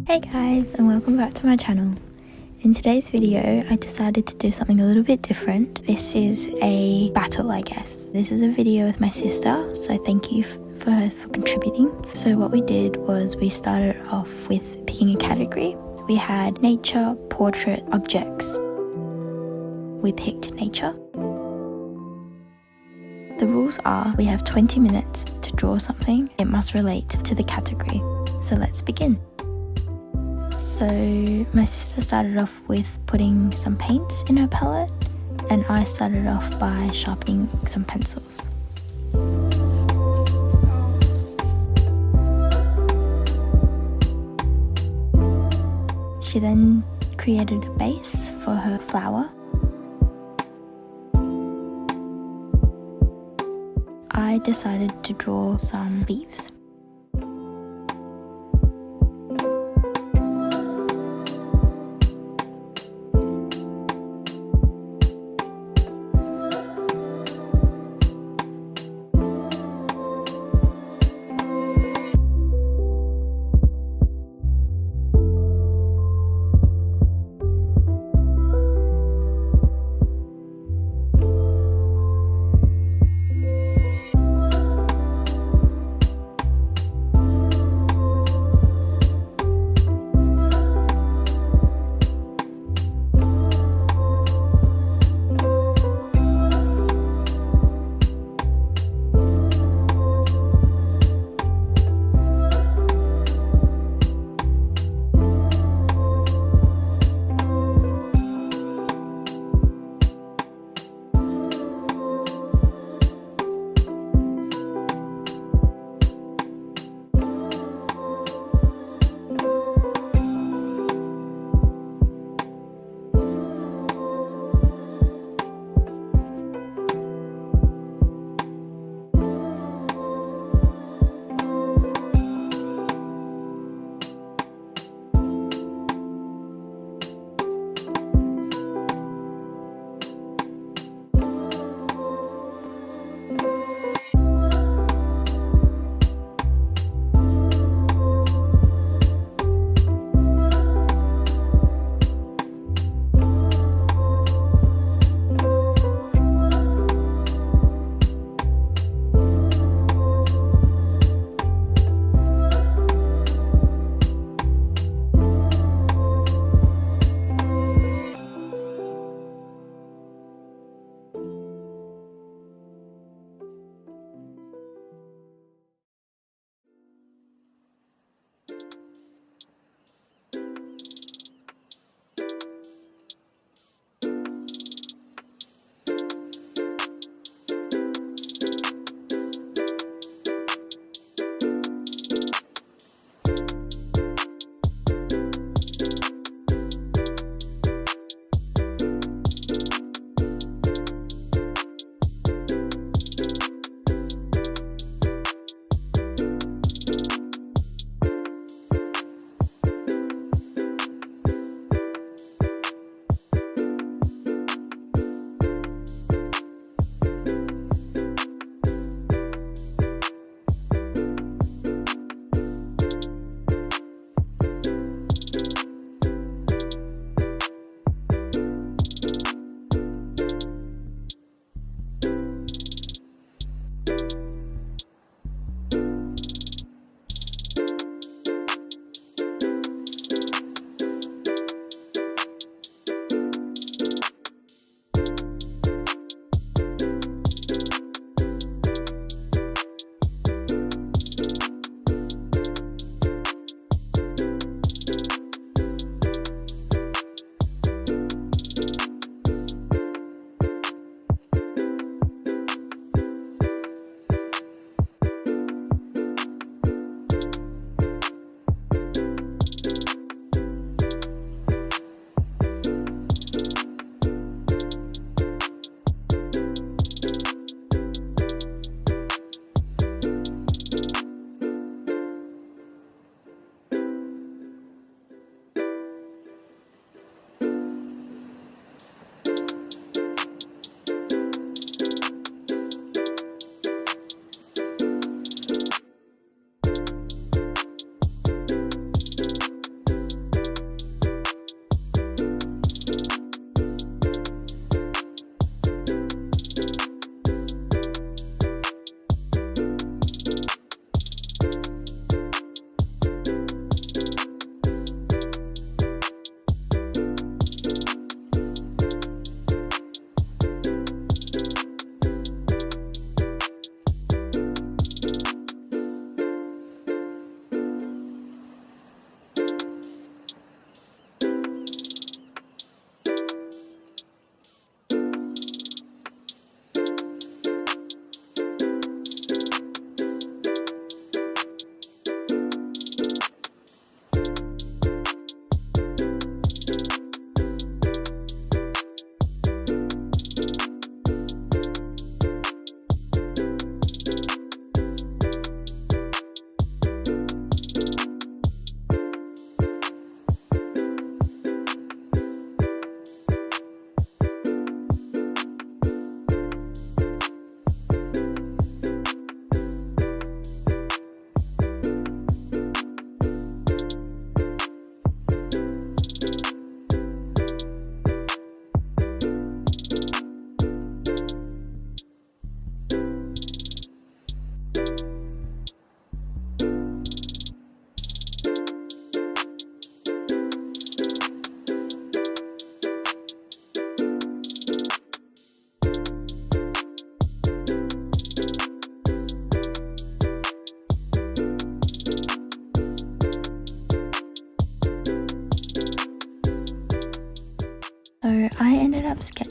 Hey guys, and welcome back to my channel. In today's video, I decided to do something a little bit different. This is a battle, I guess. This is a video with my sister, so thank you for her for contributing. So what we did was we started off with picking a category. We had nature, portrait, objects. We picked nature. The rules are we have 20 minutes to draw something. It must relate to the category. So let's begin. So my sister started off with putting some paints in her palette, and I started off by sharpening some pencils. She then created a base for her flower. I decided to draw some leaves.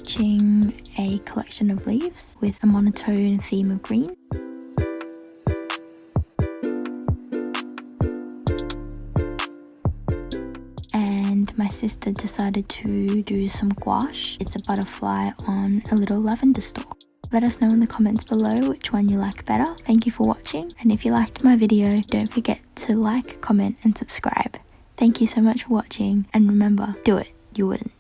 matching a collection of leaves with a monotone theme of green. And my sister decided to do some gouache. It's a butterfly on a little lavender stalk. Let us know in the comments below which one you like better. Thank you for watching, and if you liked my video, don't forget to like, comment and subscribe. Thank you so much for watching, and remember, do it, you wouldn't.